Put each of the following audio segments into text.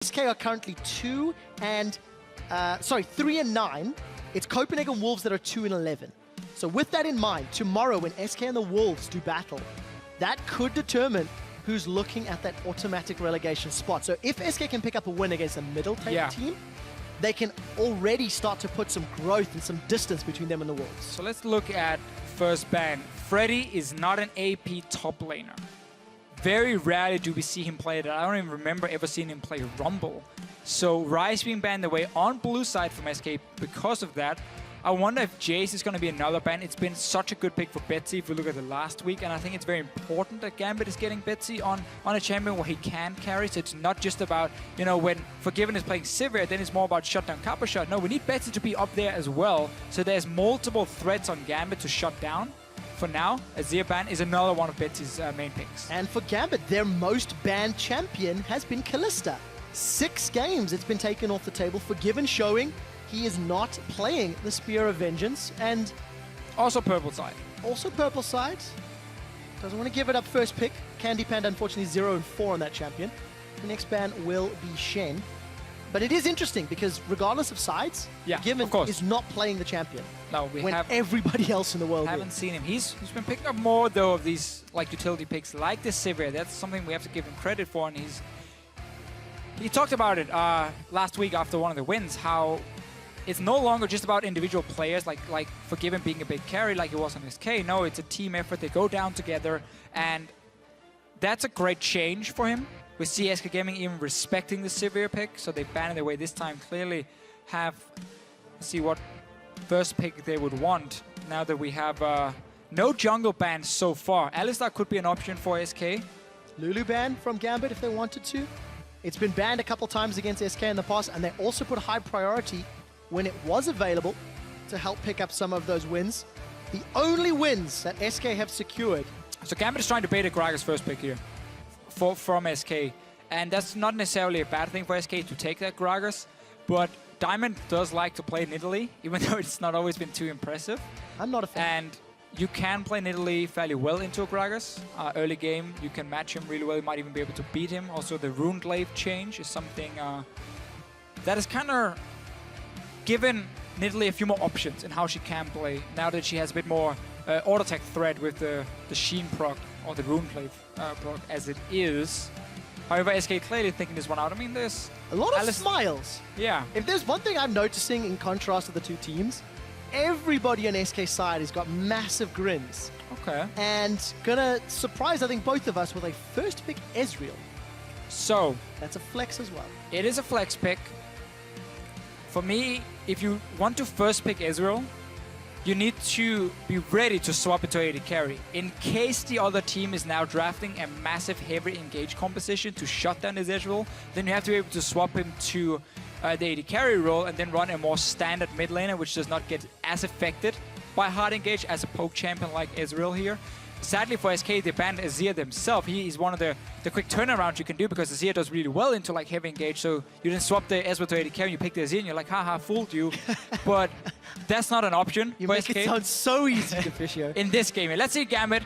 SK are currently 3 and 9. It's Copenhagen Wolves that are 2 and 11. So with that in mind, tomorrow when SK and the Wolves do battle, that could determine who's looking at that automatic relegation spot. So if SK can pick up a win against a middle table team, they can already start to put some growth and some distance between them and the Wolves. So let's look at first ban. Freddy is not an AP top laner. Very rarely do we see him play that. I don't even remember ever seeing him play Rumble. So Ryze being banned away on blue side from SK because of that. I wonder if Jace is going to be another ban. It's been such a good pick for Betsy if we look at the last week, and I think it's very important that Gambit is getting Betsy on a champion where he can carry. So it's not just about, you know, when Forgiven is playing Sivir, then it's more about shutdown Kappa shot. No, we need Betsy to be up there as well. So there's multiple threats on Gambit to shut down. For now, Azir ban is another one of Betsy's main picks. And for Gambit, their most banned champion has been Kalista. 6 games it's been taken off the table. Forgiven showing he is not playing the Spear of Vengeance. And also purple side. Also purple side. Doesn't want to give it up first pick. Candy Panda, unfortunately, 0 and 4 on that champion. The next ban will be Shen. But it is interesting because regardless of sides, Forgiven is not playing the champion. No, when everybody else in the world haven't seen him. He's been picking up more though of these like utility picks like the Sivir. That's something we have to give him credit for, and he talked about it last week after one of the wins, how it's no longer just about individual players like Forgiven being a big carry like it was on SK. No, it's a team effort. They go down together, and that's a great change for him. We see SK Gaming even respecting the Sivir pick, so they banned it away this time. Clearly have, see what first pick they would want now that we have no jungle bans so far. Alistar could be an option for SK. Lulu ban from Gambit if they wanted to. It's been banned a couple times against SK in the past, and they also put high priority when it was available to help pick up some of those wins. The only wins that SK have secured. So Gambit is trying to bait a Gragas first pick here from SK, and that's not necessarily a bad thing for SK to take that Gragas, but Diamond does like to play Nidalee, even though it's not always been too impressive. I'm not a fan. And you can play Nidalee fairly well into a Gragas. Early game, you can match him really well. You might even be able to beat him. Also, the Rune Glaive change is something that has kind of given Nidalee a few more options in how she can play, now that she has a bit more auto attack threat with the Sheen proc, or the Rune Glaive proc as it is. However, SK clearly thinking this one out. I mean, there's a lot of smiles. Yeah. If there's one thing I'm noticing in contrast to the two teams, everybody on SK side has got massive grins. Okay. And gonna surprise, I think, both of us with a first pick Ezreal. So that's a flex as well. It is a flex pick. For me, if you want to first pick Ezreal, you need to be ready to swap it to AD carry. In case the other team is now drafting a massive heavy engage composition to shut down his Ezreal, then you have to be able to swap him to the AD carry role and then run a more standard mid laner, which does not get as affected by hard engage as a poke champion like Ezreal here. Sadly for SK, they banned Azir themselves. He is one of the quick turnarounds you can do because Azir does really well into like heavy engage. So you then swap the Ezreal to AD carry and you pick the Azir and you're like, haha, fooled you. But that's not an option you for make SK. It sound so easy to Fisher. In this game, let's see Gambit.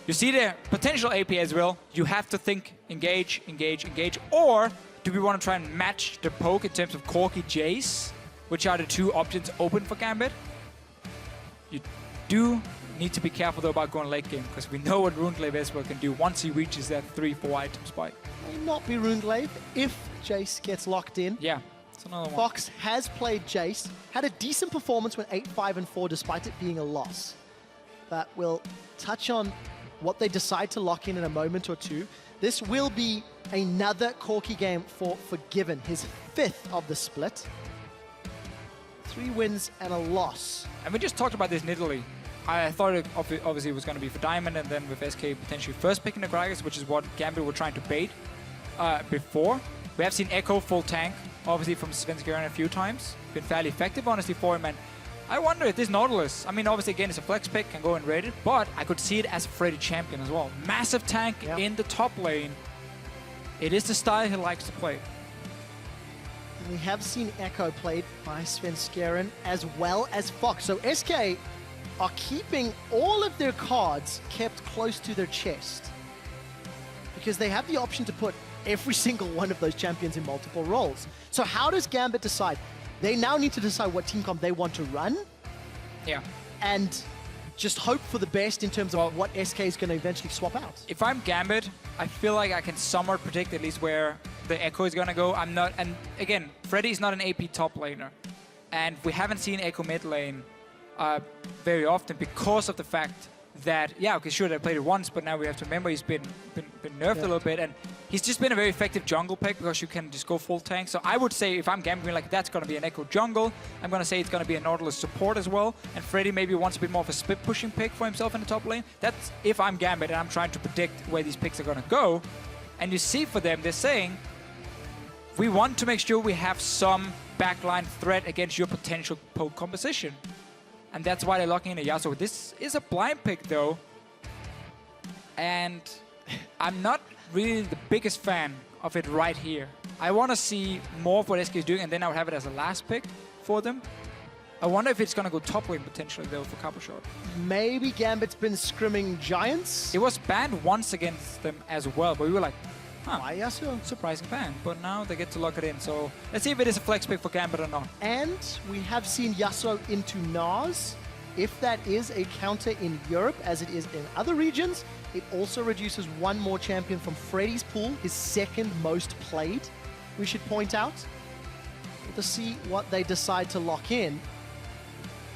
You see the potential AP Ezreal. You have to think engage, engage, engage. Or do we want to try and match the poke in terms of Corki Jace, which are the two options open for Gambit? You do need to be careful though about going late game, because we know what Rune Glaive Ezreal can do once he reaches that 3-4 item spike. May not be Rune Glaive if Jace gets locked in. Yeah, it's another one. Fox has played Jace, had a decent performance with 8-5 and 4 despite it being a loss. But we'll touch on what they decide to lock in a moment or two. This will be another Corki game for Forgiven, his 5th of the split. 3 wins and a loss. And we just talked about this Nidalee. I thought it obviously was going to be for Diamond, and then with SK potentially first picking the Gragas, which is what Gambit were trying to bait before. We have seen Echo full tank, obviously from Sven's Garena a few times. Been fairly effective, honestly, for him. And I wonder if this Nautilus, I mean, obviously, again, it's a flex pick, can go and raid it, but I could see it as a Freddy champion as well. Massive tank in the top lane. It is the style he likes to play. We have seen Echo played by Sven Skeren as well as Fox. So SK are keeping all of their cards kept close to their chest because they have the option to put every single one of those champions in multiple roles. So how does Gambit decide? They now need to decide what team comp they want to run. Yeah. And just hope for the best in terms of what SK is going to eventually swap out. If I'm Gambit, I feel like I can somewhat predict at least where the Echo is going to go. I'm not, and again, Freddy's not an AP top laner. And we haven't seen Echo mid lane very often because of the fact that, yeah, okay, sure, they played it once, but now we have to remember he's been nerfed a little bit, and he's just been a very effective jungle pick because you can just go full tank. So I would say if I'm gambling, like, that's going to be an Echo jungle. I'm going to say it's going to be a Nautilus support as well, and Freddy maybe wants a bit more of a split pushing pick for himself in the top lane. That's if I'm Gambit and I'm trying to predict where these picks are going to go. And you see for them, they're saying, we want to make sure we have some backline threat against your potential poke composition. And that's why they're locking in a Yasuo. This is a blind pick, though. And I'm not really the biggest fan of it right here. I want to see more of what SK is doing, and then I would have it as a last pick for them. I wonder if it's going to go top lane potentially, though, for Cabochard. Maybe Gambit's been scrimming Giants. It was banned once against them as well, but we were like, huh, Why Yasuo? surprising ban. But now they get to lock it in. So let's see if it is a flex pick for Gambit or not. And we have seen Yasuo into Nars. If that is a counter in Europe, as it is in other regions, it also reduces one more champion from Freddy's pool, his second most played, we should point out. To see what they decide to lock in.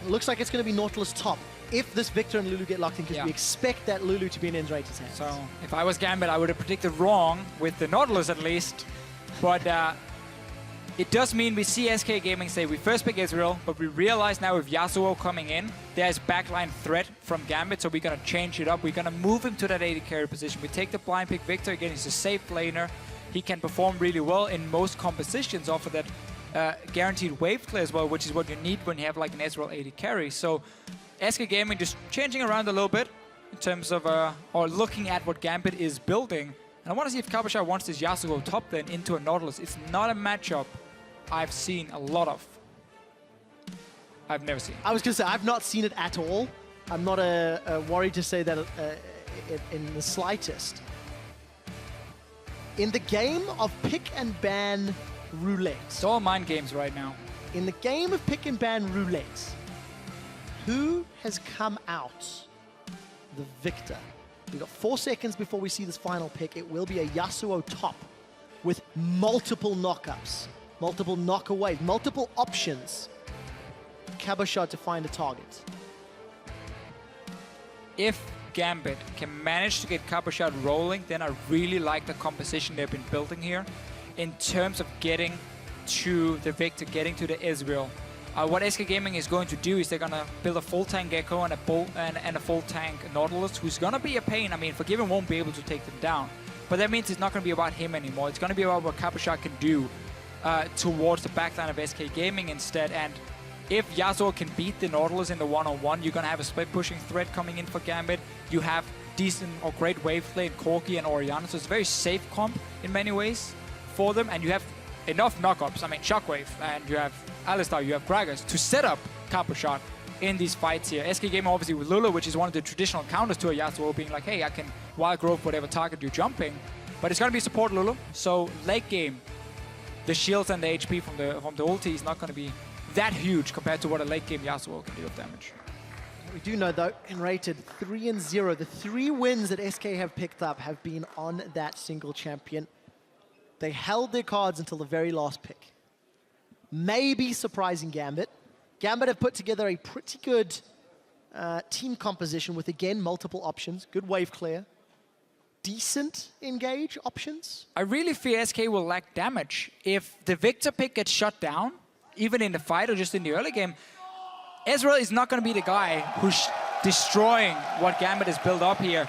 It looks like it's going to be Nautilus top if this Victor and Lulu get locked in, because we expect that Lulu to be in Nrator's hands. So if I was Gambit, I would have predicted wrong with the Nautilus at least. But it does mean we see SK Gaming say we first pick Israel, but we realize now with Yasuo coming in, there's backline threat from Gambit, so we're going to change it up. We're going to move him to that AD carry position. We take the blind pick Victor. Again, he's a safe laner. He can perform really well in most compositions off of that guaranteed wave clear as well, which is what you need when you have like an Ezreal AD carry. So SK Gaming just changing around a little bit in terms of, or looking at what Gambit is building. And I want to see if Cabochard wants this Yasuo top then into a Nautilus. It's not a matchup I've seen a lot of. I've never seen. I was going to say, I've not seen it at all. I'm not worried to say that in the slightest. In the game of pick and ban roulette. It's all mind games right now. In the game of pick and ban roulette, who has come out the victor? We've got 4 seconds before we see this final pick. It will be a Yasuo top with multiple knockups, multiple knockaways, multiple options. Cabochard to find a target. If Gambit can manage to get Cabochard rolling, then I really like the composition they've been building here in terms of getting to the Victor, getting to the Ezreal. What SK Gaming is going to do is they're going to build a full tank Gecko and a full tank Nautilus, who's going to be a pain. I mean, Forgiven won't be able to take them down, but that means it's not going to be about him anymore. It's going to be about what Cabochard can do towards the backline of SK Gaming instead. And if Yasuo can beat the Nautilus in the one-on-one, you're going to have a split-pushing threat coming in for Gambit. You have decent or great wave play in Corki and Orianna, so it's a very safe comp in many ways for them. And you have enough knockups, I mean Shockwave, and you have Alistar, you have Gragas, to set up Cabochard in these fights here. SK Gaming obviously with Lulu, which is one of the traditional counters to a Yasuo, being like, hey, I can wild growth whatever target you're jumping. But it's going to be support Lulu, so late game, the shields and the HP from the ulti is not going to be that huge compared to what a late game Yasuo can do of damage. We do know, though, Enrated 3-0. The 3 wins that SK have picked up have been on that single champion. They held their cards until the very last pick. Maybe surprising Gambit. Gambit have put together a pretty good team composition with, again, multiple options. Good wave clear. Decent engage options. I really fear SK will lack damage. If the Victor pick gets shut down, even in the fight or just in the early game, Ezreal is not going to be the guy who's destroying what Gambit has built up here.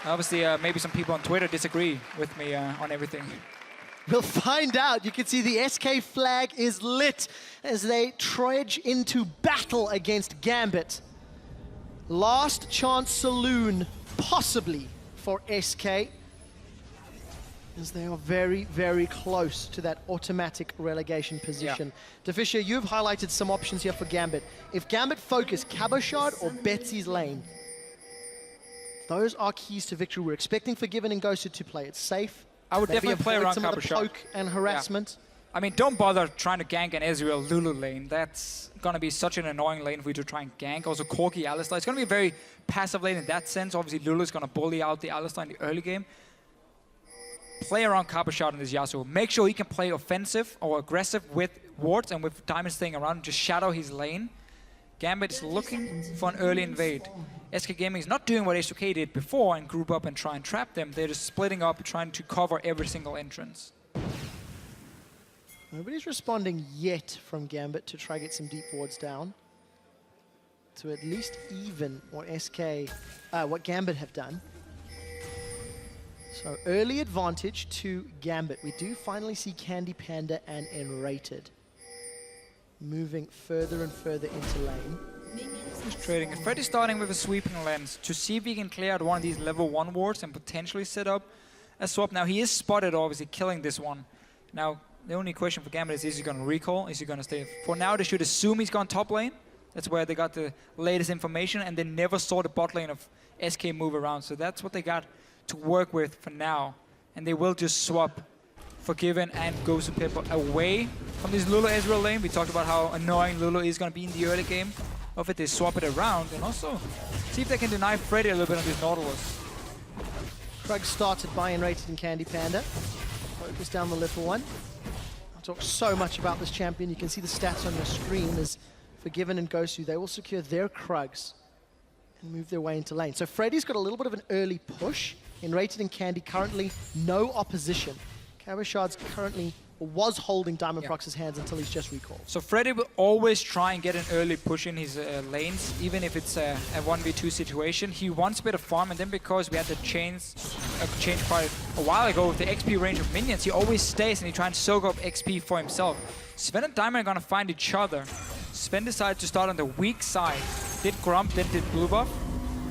Obviously, maybe some people on Twitter disagree with me on everything. We'll find out. You can see the SK flag is lit as they trudge into battle against Gambit. Last chance saloon, possibly, for SK, as they are very, very close to that automatic relegation position. Yeah. Defisha, you've highlighted some options here for Gambit. If Gambit focus Cabochard or Betsy's lane, those are keys to victory. We're expecting Forgiven and Ghosted to play it safe. I would Maybe definitely play avoid around some of the Copper Shot. poke and harassment. I mean, don't bother trying to gank an Ezreal Lulu lane. That's going to be such an annoying lane for you to try and gank. Also, Corki, Alistar. It's going to be a very passive lane in that sense. Obviously, Lulu is going to bully out the Alistar in the early game. Play around Copper Shot in this Yasuo. Make sure he can play offensive or aggressive with wards and with Diamond staying around. Just shadow his lane. Gambit is looking for an early invade. SK Gaming is not doing what HOK did before and group up and try and trap them. They're just splitting up, trying to cover every single entrance. Nobody's responding yet from Gambit to try get some deep wards down. To at least even what what Gambit have done. So early advantage to Gambit. We do finally see Candy Panda and Enrated moving further and further into lane. He's trading. Freddy's starting with a sweeping lens to see if he can clear out one of these level 1 wards and potentially set up a swap. Now he is spotted, obviously killing this one. Now the only question for Gambit is he going to recall? Is he going to stay? For now they should assume he's gone top lane. That's where they got the latest information, and they never saw the bot lane of SK move around. So that's what they got to work with for now. And they will just swap Forgiven and Ghost of Pepper away from this Lulu Ezreal lane. We talked about how annoying Lulu is going to be in the early game of it. They swap it around and also see if they can deny Freddy a little bit on this Nautilus. Krug started by Enrated and Candy Panda. Focus down the little one. I talk so much about this champion. You can see the stats on your screen as Forgiven and Gosu. They will secure their Krugs and move their way into lane. So Freddy's got a little bit of an early push. Enrated and Candy currently no opposition. Cabashard's currently was holding Diamond Prox's hands until he's just recalled. So Freddy will always try and get an early push in his lanes, even if it's a 1v2 situation. He wants a bit of farm, and then because we had to change quite a while ago with the XP range of minions, he always stays and he tries to soak up XP for himself. Sven and Diamond are going to find each other. Sven decided to start on the weak side. Did Grump, then did Blue Buff.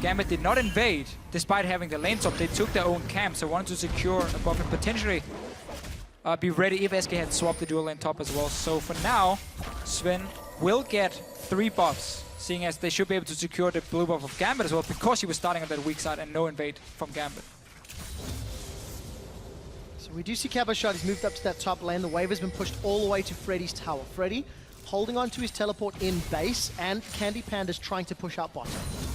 Gambit did not invade, despite having the lane top. They took their own camp, so wanted to secure a buff and potentially be ready if SK had swapped the dual lane top as well. So for now, Sven will get 3 buffs, seeing as they should be able to secure the blue buff of Gambit as well, because he was starting on that weak side and no invade from Gambit. So we do see Cabashard. He's moved up to that top lane. The wave has been pushed all the way to Freddy's tower. Freddy holding on to his teleport in base, and Candy Panda's trying to push out bottom.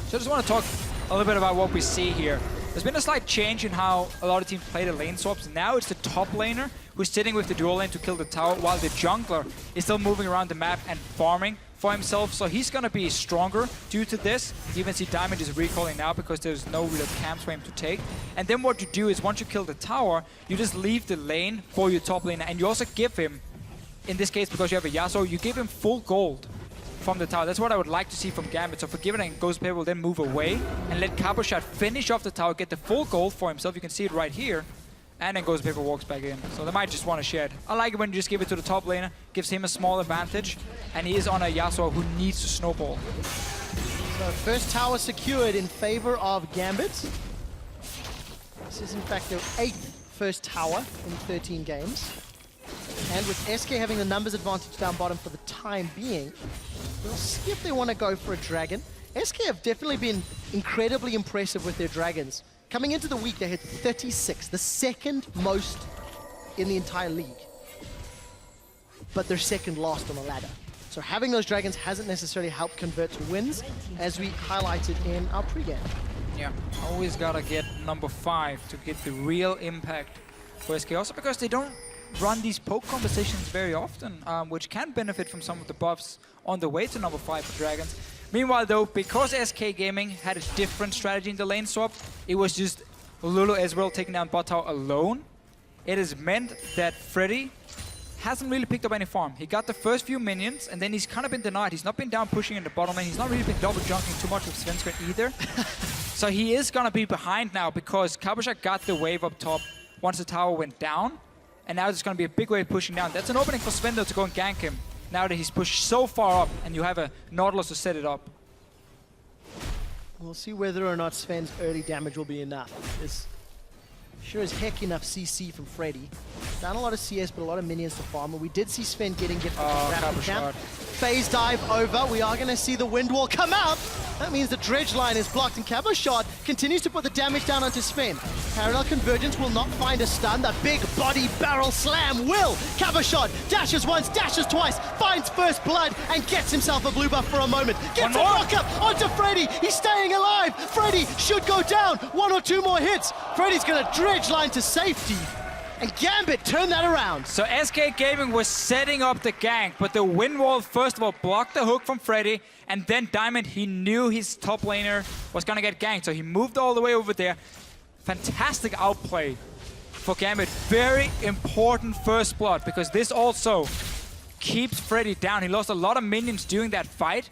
So I just want to talk a little bit about what we see here. There's been a slight change in how a lot of teams play the lane swaps. Now it's the top laner who's sitting with the dual lane to kill the tower, while the jungler is still moving around the map and farming for himself. So he's going to be stronger due to this. You even see Diamond is recalling now because there's no real camps for him to take. And then what you do is once you kill the tower, you just leave the lane for your top laner, and you also give him, in this case because you have a Yasuo, you give him full gold from the tower. That's what I would like to see from Gambit. So Forgiven and Ghost Paper will then move away and let Cabashard finish off the tower, get the full gold for himself. You can see it right here. And then Ghost Paper walks back in. So they might just want to share it. I like it when you just give it to the top laner. Gives him a small advantage. And he is on a Yasuo who needs to snowball. So first tower secured in favor of Gambit. This is in fact their 8th first tower in 13 games. And with SK having the numbers advantage down bottom for the time being, we'll see if they want to go for a dragon. SK have definitely been incredibly impressive with their dragons. Coming into the week, they had 36, the second most in the entire league. But they're second last on the ladder. So having those dragons hasn't necessarily helped convert to wins, as we highlighted in our pregame. Yeah, always gotta get number 5 to get the real impact for SK. Also because they don't run these poke conversations very often, which can benefit from some of the buffs on the way to number 5 for dragons. Meanwhile though, because SK Gaming had a different strategy in the lane swap, it was just Lulu Ezreal taking down bot tower alone. It has meant that Freddy hasn't really picked up any farm. He got the first few minions, and then he's kind of been denied. He's not been down pushing in the bottom lane. He's not really been double junking too much with Svenska either. So he is gonna be behind now because Cabashard got the wave up top once the tower went down. And now there's going to be a big wave pushing down. That's an opening for Sven though to go and gank him. Now that he's pushed so far up and you have a Nautilus to set it up. We'll see whether or not Sven's early damage will be enough. There's sure as heck enough CC from Freddy. Down a lot of CS, but a lot of minions to farm. We did see Sven getting gifted from camp. Phase dive over. We are going to see the wind wall come out. That means the dredge line is blocked, and Cabashard continues to put the damage down onto Sven. Parallel convergence will not find a stun. The big body barrel slam will. Caboshot dashes once, dashes twice, finds first blood, and gets himself a blue buff for a moment. Gets a knock up onto Freddy. He's staying alive. Freddy should go down. 1 or 2 more hits. Freddy's gonna dredge line to safety. And Gambit turned that around. So SK Gaming was setting up the gank, but the wind wall first of all blocked the hook from Freddy, and then Diamond, he knew his top laner was gonna get ganked, so he moved all the way over there. Fantastic outplay for Gambit. Very important first blood, because this also keeps Freddy down. He lost a lot of minions during that fight.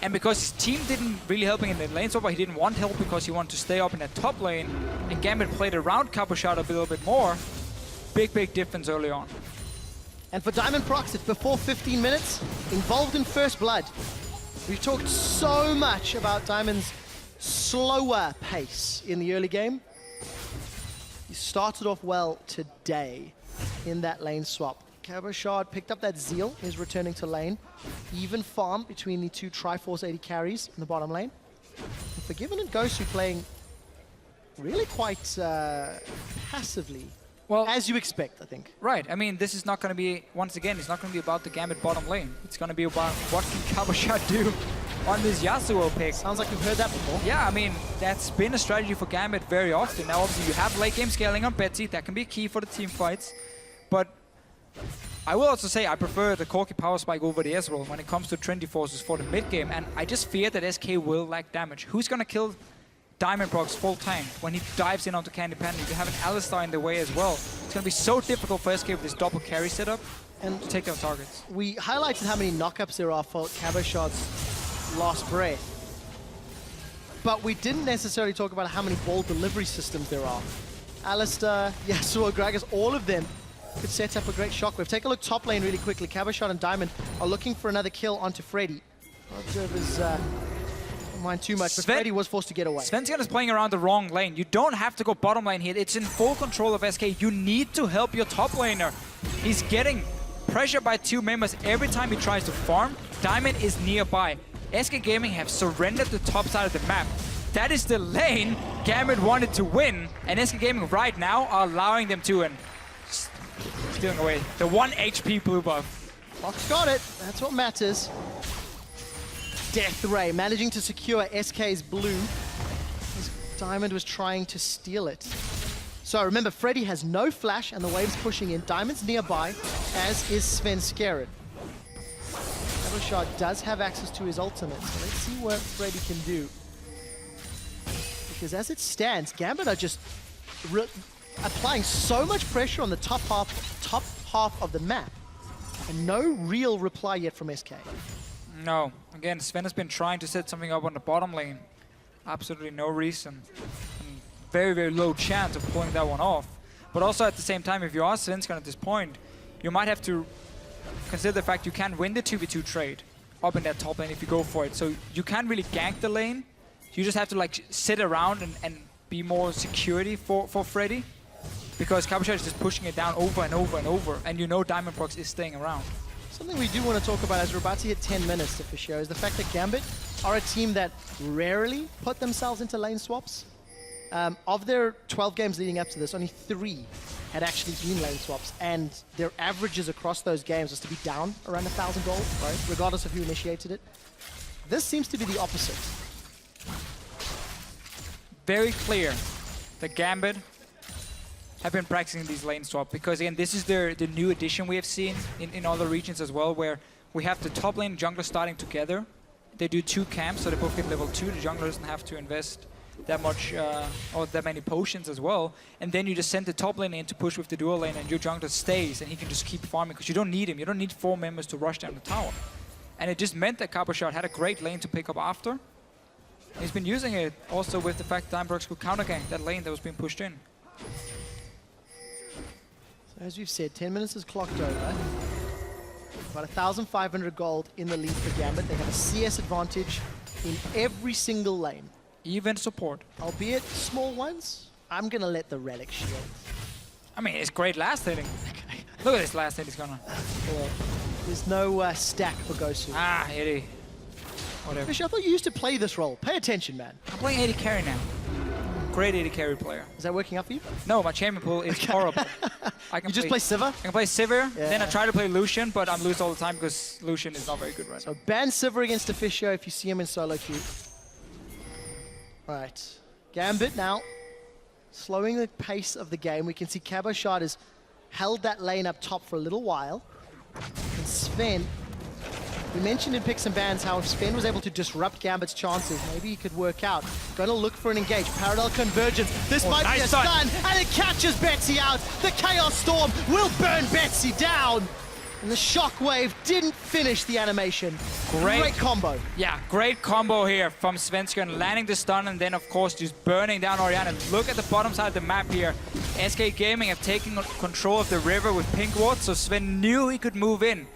And because his team didn't really help him in the lane swap, he didn't want help because he wanted to stay up in that top lane, and Gambit played around Caboshot a little bit more. Big difference early on. And for Diamond Prox, it's before 15 minutes, involved in first blood. We've talked so much about Diamond's slower pace in the early game. He started off well today in that lane swap. Caboshot picked up that Zeal, is returning to lane. Even farm between the 2 Triforce AD carries in the bottom lane. And Forgiven and Gosu playing really quite passively. Well, as you expect, I think. Right. I mean, this is not going to be, once again, it's not going to be about the Gambit bottom lane. It's going to be about what can Caboshot do on this Yasuo pick. Sounds like you've heard that before. Yeah, I mean, that's been a strategy for Gambit very often. Now, obviously, you have late game scaling on Betsy. That can be key for the team fights. But I will also say I prefer the Corki Power Spike over the Ezreal when it comes to Trinity Forces for the mid game. And I just fear that SK will lack damage. Who's going to kill Diamond Prox full tank when he dives in onto Candy Panda? You have an Alistar in the way as well. It's going to be so difficult for SK with this double carry setup and to take down targets. We highlighted how many knockups there are for Caboshot's last breath. But we didn't necessarily talk about how many ball delivery systems there are. Alistar, Yasuo, Gragas, all of them could set up a great shockwave. Take a look top lane really quickly. Caboshot and Diamond are looking for another kill onto Freddy. Observers don't mind too much, but Freddy was forced to get away. Svensson is playing around the wrong lane. You don't have to go bottom lane here. It's in full control of SK. You need to help your top laner. He's getting pressured by 2 members every time he tries to farm. Diamond is nearby. SK Gaming have surrendered the top side of the map. That is the lane Gambit wanted to win, and SK Gaming right now are allowing them to, and stealing away the 1 HP blue buff. Fox got it. That's what matters. Death Ray managing to secure SK's blue as Diamond was trying to steal it. So remember, Freddy has no flash and the wave's pushing in. Diamond's nearby, as is Svenskeren. Caboshot does have access to his ultimate, so let's see what Freddy can do. Because as it stands, Gambit are just applying so much pressure on the top half of the map, and no real reply yet from SK. No. Again, Sven has been trying to set something up on the bottom lane. Absolutely no reason. And very low chance of pulling that one off. But also at the same time, if you are Svenskeren at this point, you might have to consider the fact you can win the 2v2 trade up in that top lane if you go for it. So you can't really gank the lane. You just have to like sit around and be more security for Freddy. Because Caboshot is just pushing it down over and over, and you know Diamond Prox is staying around. Something we do want to talk about as we're about to hit 10 minutes for sure is the fact that Gambit are a team that rarely put themselves into lane swaps. Of their 12 games leading up to this, only 3 had actually been lane swaps, and their averages across those games was to be down around 1,000 gold, right? Regardless of who initiated it. This seems to be the opposite. Very clear that Gambit have been practicing these lane swap, because again, this is the new addition we have seen in other regions as well, where we have the top lane and jungler starting together. They do 2 camps, so they both get level 2. The jungler doesn't have to invest that much or that many potions as well. And then you just send the top lane in to push with the dual lane, and your jungler stays, and he can just keep farming because you don't need him. You don't need 4 members to rush down the tower. And it just meant that Caboshot had a great lane to pick up after. He's been using it also with the fact that Diamond Prox could counter gank that lane that was being pushed in. As we've said, 10 minutes is clocked over. About 1,500 gold in the lead for Gambit. They have a CS advantage in every single lane. Even support. Albeit small ones. I'm going to let the Relic shield. I mean, it's great last hitting. Look at this last hit he's gonna. There's no stack for Gosu. Ah, 80. Whatever. Fish, I thought you used to play this role. Pay attention, man. I'm playing 80 carry now. great AD carry player. Is that working out for you? No, my champion pool is horrible. I can You just play Sivir? I can play Sivir, Yeah. then I try to play Lucian, but I'm lose all the time because Lucian is not very good right now. So ban Sivir against Officio if you see him in solo queue. Alright. Gambit now slowing the pace of the game. We can see Cabochard has held that lane up top for a little while. And Sven, we mentioned in Picks and Bans how if Sven was able to disrupt Gambit's chances, maybe he could work out. Gonna look for an engage. Parallel convergence. This might be a stun, and it catches Betsy out. The Chaos Storm will burn Betsy down. And the Shockwave didn't finish the animation. Great combo. Yeah, great combo here from Svenskeren, landing the stun and then of course just burning down Orianna. Look at the bottom side of the map here. SK Gaming have taken control of the river with pink ward, so Sven knew he could move in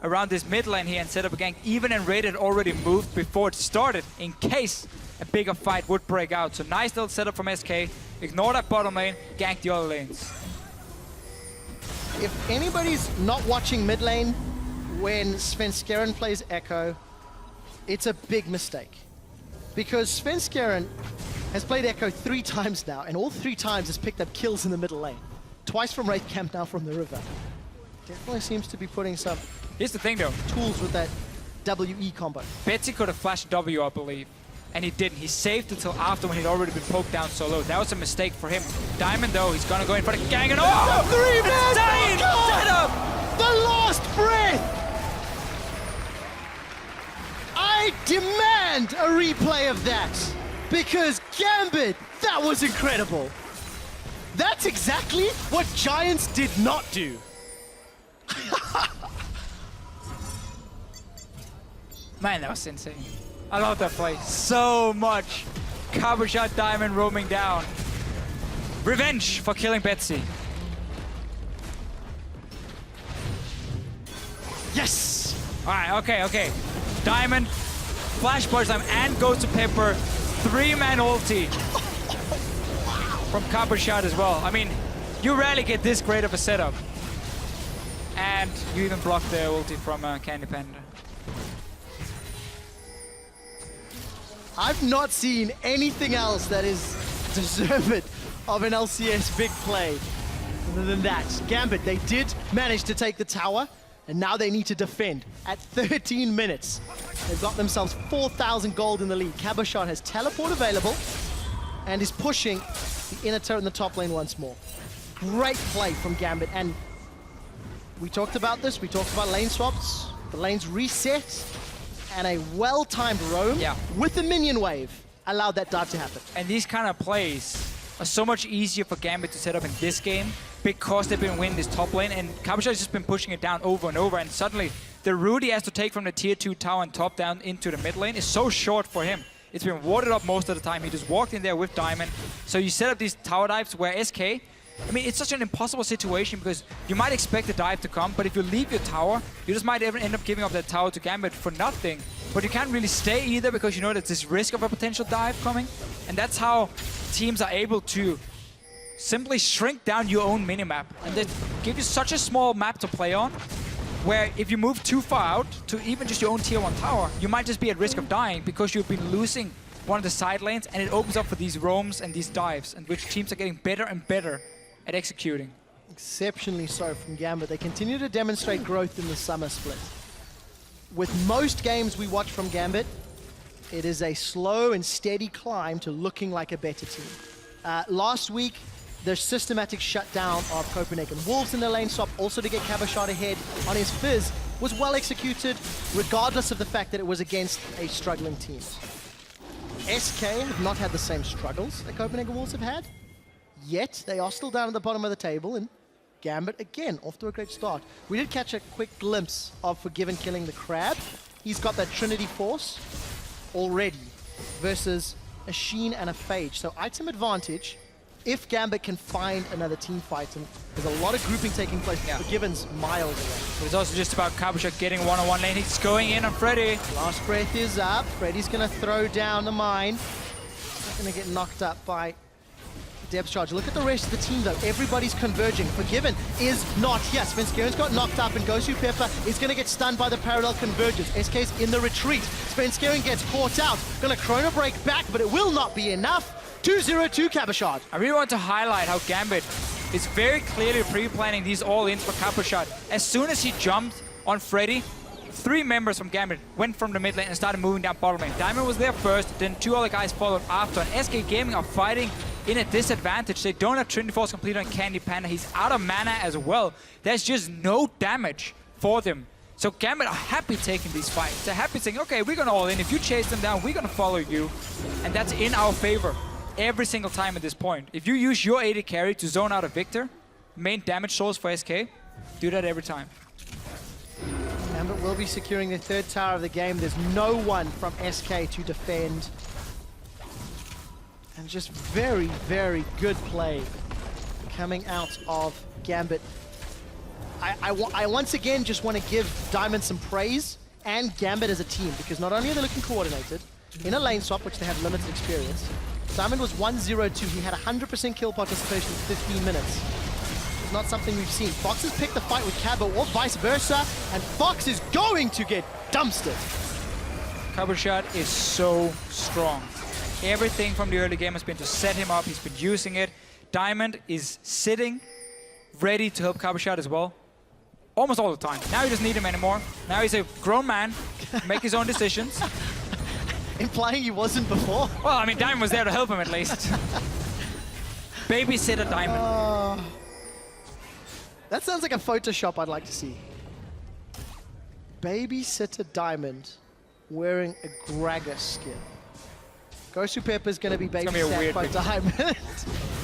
around this mid lane here and set up a gank. Even and Raid had already moved before it started in case a bigger fight would break out. So nice little setup from SK. Ignore that bottom lane, gank the other lanes. If anybody's not watching mid lane when Svenskeren plays Echo, it's a big mistake. Because Svenskeren has played Echo 3 times now, and all 3 times has picked up kills in the middle lane. Twice from Wraith Camp, now from the river. Definitely seems to be putting some Here's the thing though. tools with that WE combo. Betsy could have flashed W, I believe. And he didn't. He saved until after when he'd already been poked down so low. That was a mistake for him. Diamond, though, he's gonna go in for the gang and oh! 3-man Setup! The last breath! I demand a replay of that! Because Gambit, that was incredible! That's exactly what Giants did not do. Man, that was insane. I love that play so much. Cabochard Diamond roaming down. Revenge for killing Betsy. Yes! Alright, okay. Diamond, flash burst time, and goes to Pepper. 3-man ulti from Cabochard as well. I mean, you rarely get this great of a setup. And you even blocked the ulti from Candy Panda. I've not seen anything else that is deserved of an LCS big play other than that. Gambit, they did manage to take the tower, and now they need to defend. At 13 minutes, they've got themselves 4,000 gold in the lead. Cabochard has teleport available and is pushing the inner turret in the top lane once more. Great play from Gambit, and we talked about this, we talked about lane swaps, the lanes reset, and a well-timed roam with the minion wave allowed that dive to happen. And these kind of plays are so much easier for Gambit to set up in this game because they've been winning this top lane, and Cabochard has just been pushing it down over and over, and suddenly the route he has to take from the tier 2 tower and top down into the mid lane is so short for him. It's been warded up most of the time. He just walked in there with Diamond. So you set up these tower dives where SK, I mean, it's such an impossible situation because you might expect the dive to come, but if you leave your tower, you just might end up giving up that tower to Gambit for nothing. But you can't really stay either because you know there's this risk of a potential dive coming. And that's how teams are able to simply shrink down your own minimap. And they give you such a small map to play on, where if you move too far out to even just your own tier 1 tower, you might just be at risk of dying because you've been losing one of the side lanes, and it opens up for these roams and these dives, and which teams are getting better and better at executing. Exceptionally so from Gambit. They continue to demonstrate growth in the summer split. With most games we watch from Gambit, it is a slow and steady climb to looking like a better team. Last week, their systematic shutdown of Copenhagen Wolves in the lane swap, also to get Cabochard ahead on his Fizz, was well executed, regardless of the fact that it was against a struggling team. SK have not had the same struggles that Copenhagen Wolves have had, yet they are still down at the bottom of the table, and Gambit, again, off to a great start. We did catch a quick glimpse of Forgiven killing the Crab. He's got that Trinity Force already versus a Sheen and a Phage. So item advantage if Gambit can find another team fight. And there's a lot of grouping taking place. Forgiven's miles away. But it's also just about Cabochard getting one-on-one lane. He's going in on Freddy. Last breath is up. Freddy's going to throw down the mine. Not going to get knocked up by depth charge. Look at the rest of the team though. Everybody's converging. Forgiven is not here. Svenskeren's got knocked up, and Gosu Pepper is going to get stunned by the parallel convergence. SK's in the retreat. Svenskeren gets caught out. Going to chrono break back, but it will not be enough. 2-0-2 Cabochard. I really want to highlight how Gambit is very clearly pre-planning these all-ins for Cabochard. As soon as he jumped on Freddy, 3 members from Gambit went from the mid lane and started moving down bottom lane. Diamond was there first, then 2 other guys followed after. And SK Gaming are fighting in a disadvantage. They don't have Trinity Force complete on Candy Panda. He's out of mana as well. There's just no damage for them. So Gambit are happy taking these fights. They're happy saying, okay, we're gonna all in. If you chase them down, we're gonna follow you. And that's in our favor every single time at this point. If you use your AD carry to zone out a Victor, main damage source for SK, do that every time. Gambit will be securing their 3rd tower of the game. There's no one from SK to defend. And just very, very good play coming out of Gambit. I once again just want to give Diamond some praise and Gambit as a team, because not only are they looking coordinated in a lane swap, which they have limited experience. Diamond was 1-0-2. He had 100% kill participation in 15 minutes. It's not something we've seen. Fox has picked the fight with Cabo or vice versa, and Fox is going to get dumpstered. Cabochard is so strong. Everything from the early game has been to set him up. He's been using it. Diamond is sitting, ready to help Cabochard as well. Almost all the time. Now he doesn't need him anymore. Now he's a grown man, make his own decisions. Implying he wasn't before? Well, I mean, Diamond was there to help him at least. Babysitter Diamond. That sounds like a Photoshop I'd like to see. Babysitter Diamond wearing a Gragas skin. Ghostu Pepper's going to be babysat by Diamond.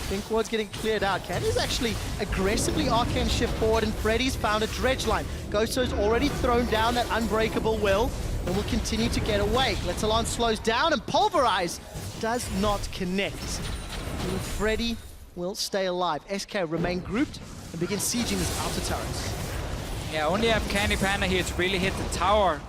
Think Ward's getting cleared out. Candy's actually aggressively arcane shift forward, and Freddy's found a dredge line. Ghosto's already thrown down that unbreakable will and will continue to get away. Lethalon slows down, and Pulverize does not connect. And Freddy will stay alive. SK remain grouped and begin sieging his outer turrets. Yeah, only have Candy Panda here to really hit the tower.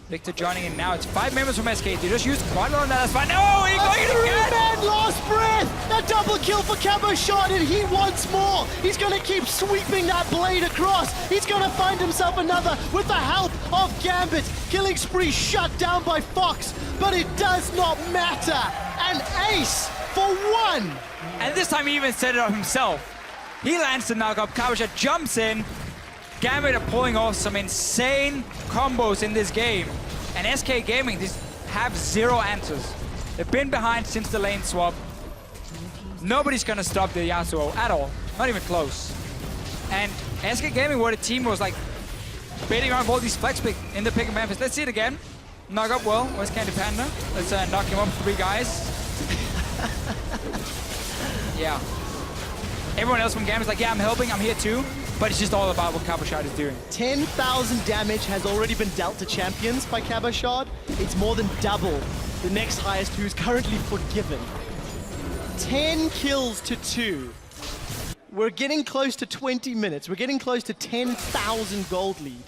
Victor joining in now. It's 5 members from SK. They just used quite a lot on that. That's fine. No, he got it again! Man lost breath! A double kill for Cabochard, and he wants more! He's gonna keep sweeping that blade across! He's gonna find himself another with the help of Gambit! Killing spree shut down by Fox, but it does not matter! An ace for 1! And this time he even set it up himself. He lands the knockup. Cabochard jumps in. Gambit are pulling off some insane combos in this game. And SK Gaming just have 0 answers. They've been behind since the lane swap. Nobody's gonna stop the Yasuo at all. Not even close. And SK Gaming were the team who was like baiting around all these flex pick in the pick of Memphis. Let's see it again. Knock up well. Where's Candy Panda? Let's knock him up 3 guys. Yeah. Everyone else from Gambit's like, yeah, I'm helping, I'm here too. But it's just all about what Cabochard is doing. 10,000 damage has already been dealt to champions by Cabochard. It's more than double the next highest, who is currently Forgiven. 10 kills to 2. We're getting close to 20 minutes. We're getting close to 10,000 gold lead.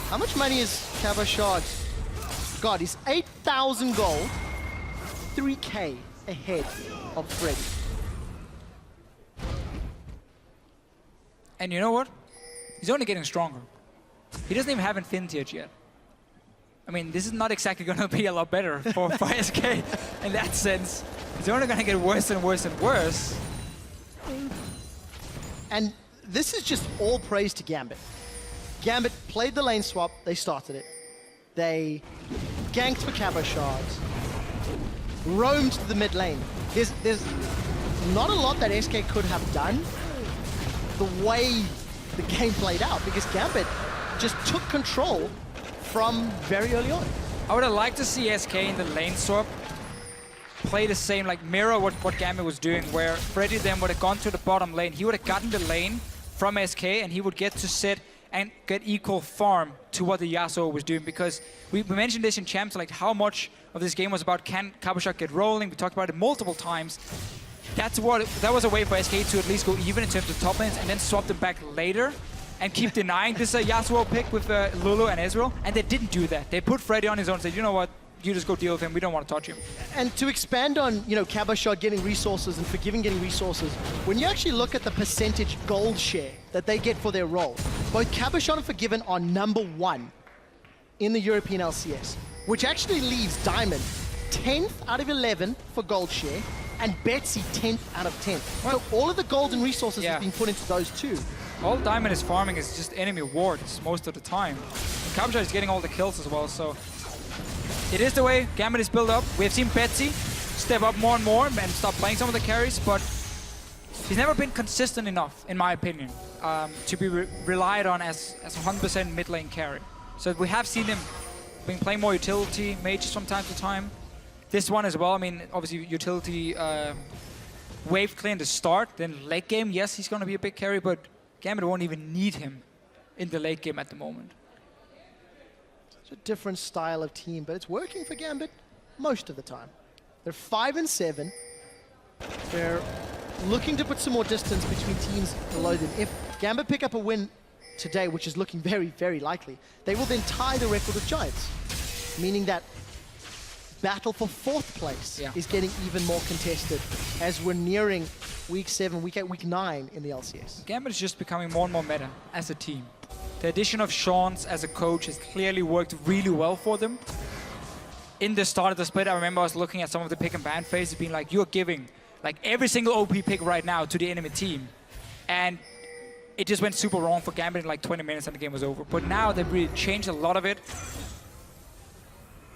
How much money is Cabochard? God, he's 8,000 gold, 3K ahead of Freddy. And you know what? He's only getting stronger. He doesn't even have Infinity yet. I mean, this is not exactly going to be a lot better for SK in that sense. It's only going to get worse and worse and worse. And this is just all praise to Gambit. Gambit played the lane swap, they started it. They ganked for Cabochard, roamed to the mid lane. There's not a lot that SK could have done the way the game played out, because Gambit just took control from very early on. I would have liked to see SK in the lane swap play the same, like mirror what Gambit was doing, where Freddy then would have gone to the bottom lane. He would have gotten the lane from SK and he would get to sit and get equal farm to what the Yasuo was doing, because we mentioned this in Champs, like how much of this game was about can Cabochard get rolling. We talked about it multiple times. That was a way for SK to at least go even in terms of top lanes and then swap them back later and keep denying this Yasuo pick with Lulu and Ezreal. And they didn't do that. They put Freddy on his own and said, you know what, you just go deal with him. We don't want to touch him. And to expand on, you know, Cabochard getting resources and Forgiven getting resources, when you actually look at the percentage gold share that they get for their role, both Cabochard and Forgiven are #1 in the European LCS, which actually leaves Diamond 10th out of 11 for gold share, and Betsy 10th out of 10. So all of the golden resources have been put into those two. All Diamond is farming is just enemy wards most of the time. And Cabochard is getting all the kills as well, so it is the way Gambit is built up. We have seen Betsy step up more and more and stop playing some of the carries, but he's never been consistent enough, in my opinion, to be relied on as 100% mid lane carry. So we have seen him been playing more utility mages from time to time. This one as well, I mean, obviously utility wave clear in the start, then late game, yes, he's going to be a big carry, but Gambit won't even need him in the late game at the moment. It's a different style of team, but it's working for Gambit most of the time. They're 5 and 7. They're looking to put some more distance between teams below them. If Gambit pick up a win today, which is looking very, very likely, they will then tie the record with Giants, meaning that battle for 4th place is getting even more contested as we're nearing week 7, week 8, week 9 in the LCS. Gambit is just becoming more and more meta as a team. The addition of Sean's as a coach has clearly worked really well for them. In the start of the split, I remember I was looking at some of the pick and ban phases being like, you're giving like every single OP pick right now to the enemy team. And it just went super wrong for Gambit in like 20 minutes and the game was over. But now they've really changed a lot of it.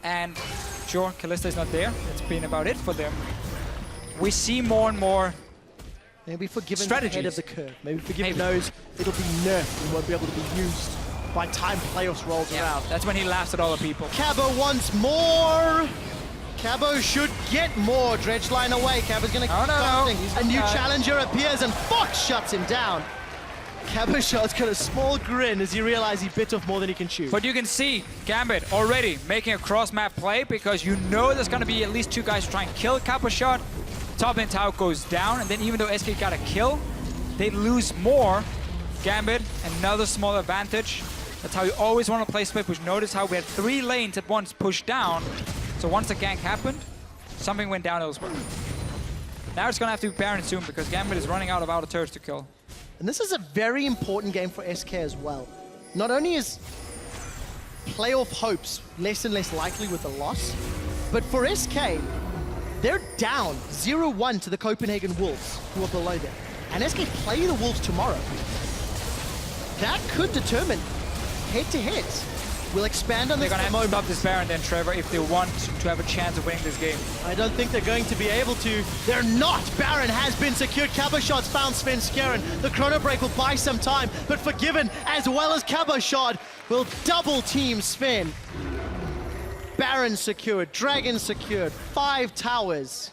And sure, Kalista is not there. That's been about it for them. We see more and more maybe Forgiven strategies ahead of the curve. Maybe Forgiven knows it'll be nerfed and won't be able to be used by time playoffs rolls around. That's when he laughs at all the people. Cabo wants more. Cabo should get more. Dredge line away. Cabo's going to keep something. A new challenger appears and Fox shuts him down. Cabochard's got a small grin as he realizes he bit off more than he can chew. But you can see Gambit already making a cross-map play because you know there's going to be at least 2 guys to try and kill Cabochard. Top lane tower goes down, and then even though SK got a kill, they lose more. Gambit, another small advantage. That's how you always want to play split, which notice how we had 3 lanes at once pushed down. So once the gank happened, something went down elsewhere. Now it's going to have to be Baron soon because Gambit is running out of outer turrets to kill. And this is a very important game for SK as well. Not only is playoff hopes less and less likely with a loss, but for SK, they're down 0-1 to the Copenhagen Wolves, who are below them. And SK play the Wolves tomorrow. That could determine head-to-heads. We'll expand on this They're going to have to stop this Baron then, Trevor, if they want to have a chance of winning this game. I don't think they're going to be able to. They're not! Baron has been secured. Cabochard's found Sven Skjern. The Chrono Break will buy some time, but Forgiven, as well as Cabochard, will double team Sven. Baron secured, Dragon secured, 5 towers.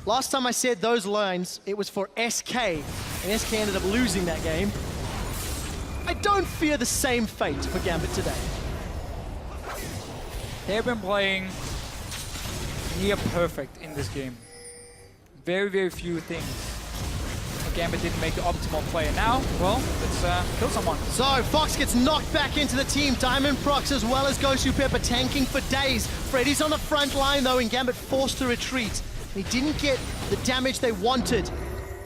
Last time I said those lines, it was for SK, and SK ended up losing that game. I don't fear the same fate for Gambit today. They've been playing near perfect in this game. Very, very few things. Gambit didn't make the optimal play. And now, well, let's kill someone. So, Fox gets knocked back into the team. Diamond Prox as well as Gosu Pepper tanking for days. Freddy's on the front line though, and Gambit forced to retreat. He didn't get the damage they wanted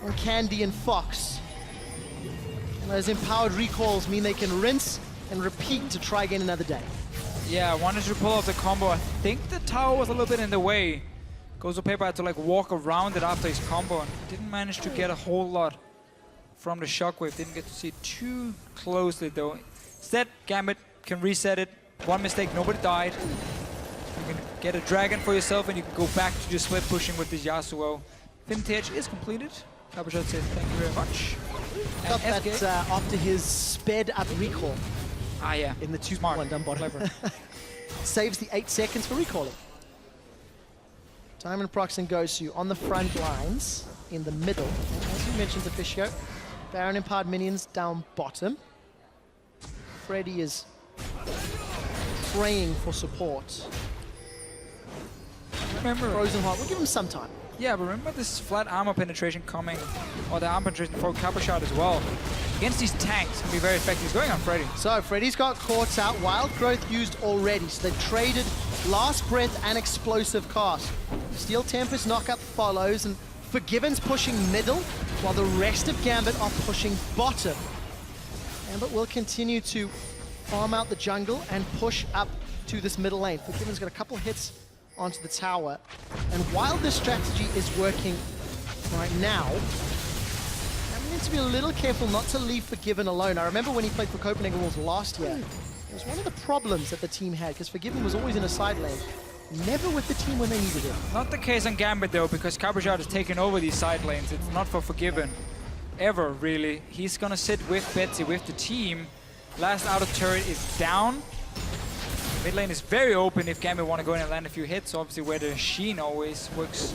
on Candy and Fox. And those empowered recalls mean they can rinse and repeat to try again another day. Yeah, wanted to pull off the combo. I think the tower was a little bit in the way. Gosu Pepper had to like walk around it after his combo and didn't manage to get a whole lot from the shockwave. Didn't get to see it too closely though. Instead, Gambit can reset it. One mistake, nobody died. You can get a dragon for yourself and you can go back to just split pushing with this Yasuo. Vintage is completed. Cabochard says thank you very much. Got that after his sped up recall. Ah yeah. In the 2-1 down bottom. Saves the 8 seconds for recalling. Diamond Prox and Gosu on the front lines in the middle. And as you mentioned, Officio, Baron Empowered minions down bottom. Freddy is praying for support. Remember, Frozen Heart, we'll give him some time. Yeah, but remember this flat armor penetration coming, or the armor penetration for Cabochard as well. Against these tanks can be very effective. He's going on Freddy. So Freddy's got caught out, Wild Growth used already, so they've traded Last Breath and Explosive Cast. Steel Tempest knockup follows, and Forgiven's pushing middle, while the rest of Gambit are pushing bottom. Gambit will continue to farm out the jungle and push up to this middle lane. Forgiven's got a couple hits onto the tower. And while this strategy is working right now, I need to be a little careful not to leave Forgiven alone. I remember when he played for Copenhagen Wolves last year, it was one of the problems that the team had, because Forgiven was always in a side lane, never with the team when they needed it. Not the case on Gambit though, because Cabochard has taken over these side lanes. It's not for Forgiven, ever really. He's gonna sit with Betsy, with the team. Last outer turret is down. Mid lane is very open if Gambit want to go in and land a few hits. Obviously where the Sheen always works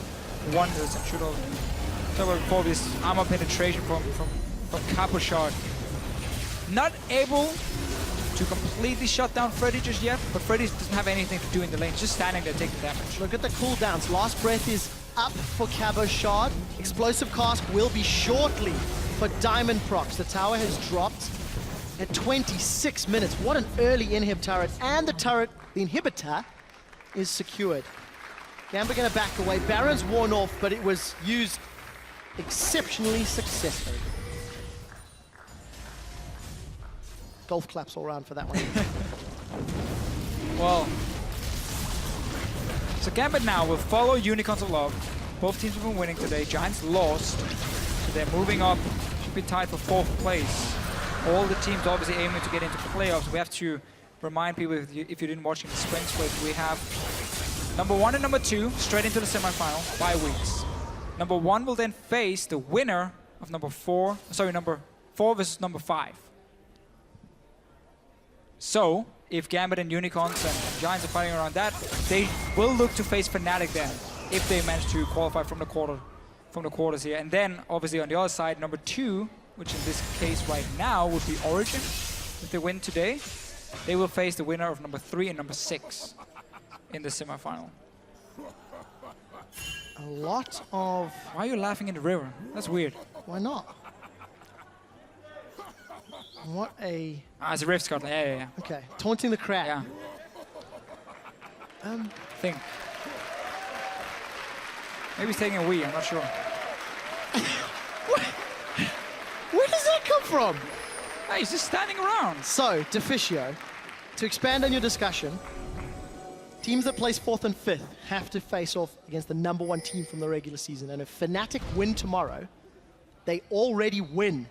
wonders and should have. So before this armor penetration from Cabochard. Not able to completely shut down Freddy just yet, but Freddy doesn't have anything to do in the lane, just standing there taking damage. Look at the cooldowns. Last breath is up for Cabochard. Explosive cast will be shortly for Diamond Procs. The tower has dropped at 26 minutes. What an early inhib turret, and the turret, the inhibitor, is secured. Gambit gonna back away. Baron's worn off, but it was used exceptionally successfully. Golf claps all around for that one. Well, so Gambit now will follow Unicorns of Love. Both teams have been winning today. Giants lost, so they're moving up. Should be tied for 4th place. All the teams obviously aiming to get into playoffs. We have to remind people, if you didn't watch in the spring split, we have number 1 and number 2 straight into the semifinal, 5 weeks. Number 1 will then face the winner of number 4 versus number 5. So, if Gambit and Unicorns and Giants are fighting around that, they will look to face Fnatic then, if they manage to qualify from the quarters here. And then, obviously on the other side, number 2, which in this case right now would be Origin. If they win today, they will face the winner of number 3 and number 6 in the semifinal. A lot of... Why are you laughing in the river? That's weird. Why not? What a... Ah, it's a Rift Scotland. Yeah. Okay, taunting the crowd. Yeah. Think. Maybe he's taking a wee, I'm not sure. Where does that come from? Hey, he's just standing around. So, Deficio, to expand on your discussion, teams that place 4th and 5th have to face off against the number 1 team from the regular season. And if Fnatic win tomorrow, they already win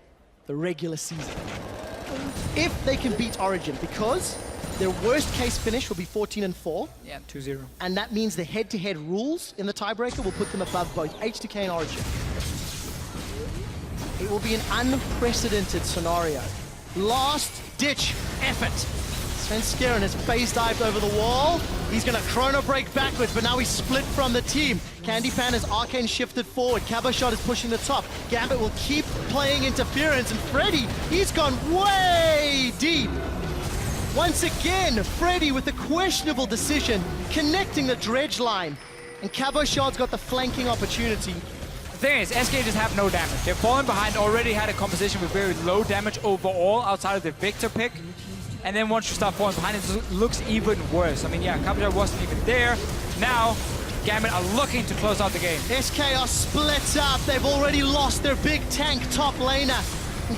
the regular season. If they can beat Origin, because their worst case finish will be 14 and 4. Yeah, 2-0. And that means the head-to-head rules in the tiebreaker will put them above both HTK and Origin. It will be an unprecedented scenario. Last-ditch effort. Svenskeren has phase dived over the wall. He's going to chrono break backwards, but now he's split from the team. Candypan has arcane shifted forward. Cabochard is pushing the top. Gambit will keep playing interference, and Freddy, he's gone way deep. Once again, Freddy with a questionable decision, connecting the dredge line. And Cabochard's got the flanking opportunity. The thing is, SK just have no damage. They've fallen behind, already had a composition with very low damage overall outside of the Victor pick. And then once you start falling behind, it looks even worse. I mean, yeah, Cabochard wasn't even there. Now, Gambit are looking to close out the game. SK are split up. They've already lost their big tank top laner.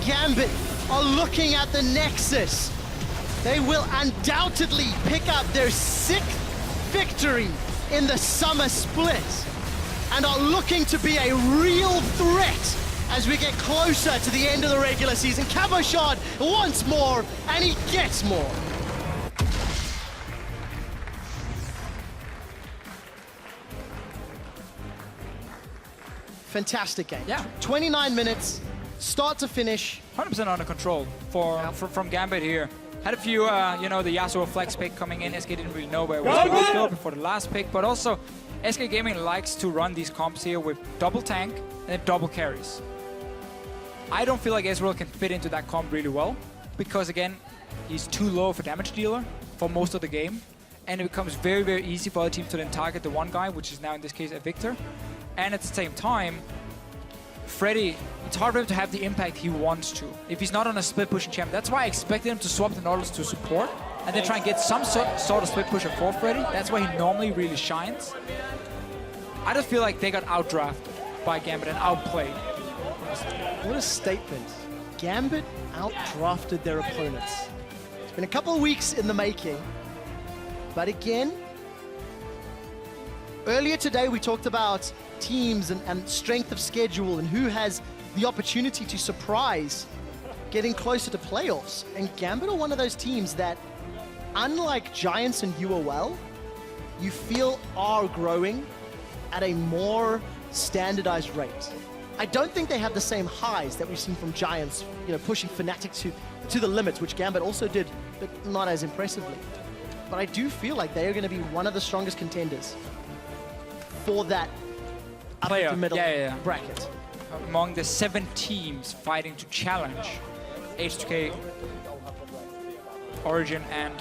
Gambit are looking at the Nexus. They will undoubtedly pick up their 6th victory in the summer split and are looking to be a real threat as we get closer to the end of the regular season. Cabochard wants more, and he gets more. Fantastic game. Yeah. 29 minutes, start to finish. 100% under control from Gambit here. Had a few, the Yasuo flex pick coming in. SK didn't really know where it was going to go before the last pick, but also SK Gaming likes to run these comps here with double tank and then double carries. I don't feel like Ezreal can fit into that comp really well, because again, he's too low of a damage dealer for most of the game, and it becomes very, very easy for other teams to then target the one guy, which is now in this case a Victor. And at the same time, Freddy, it's hard for him to have the impact he wants to if he's not on a split pushing champion. That's why I expected him to swap the Nautilus to support and then try and get some sort of split pusher for Freddy. That's why he normally really shines. I just feel like they got outdrafted by Gambit and outplayed. What a statement. Gambit outdrafted their opponents. It's been a couple of weeks in the making. But again, earlier today we talked about teams and strength of schedule and who has the opportunity to surprise getting closer to playoffs. And Gambit are one of those teams that, unlike Giants and UOL, you feel are growing at a more standardized rate. I don't think they have the same highs that we've seen from Giants, pushing Fnatic to the limits, which Gambit also did, but not as impressively. But I do feel like they are going to be one of the strongest contenders for that upper to middle bracket. Among the 7 teams fighting to challenge H2K, Origin, and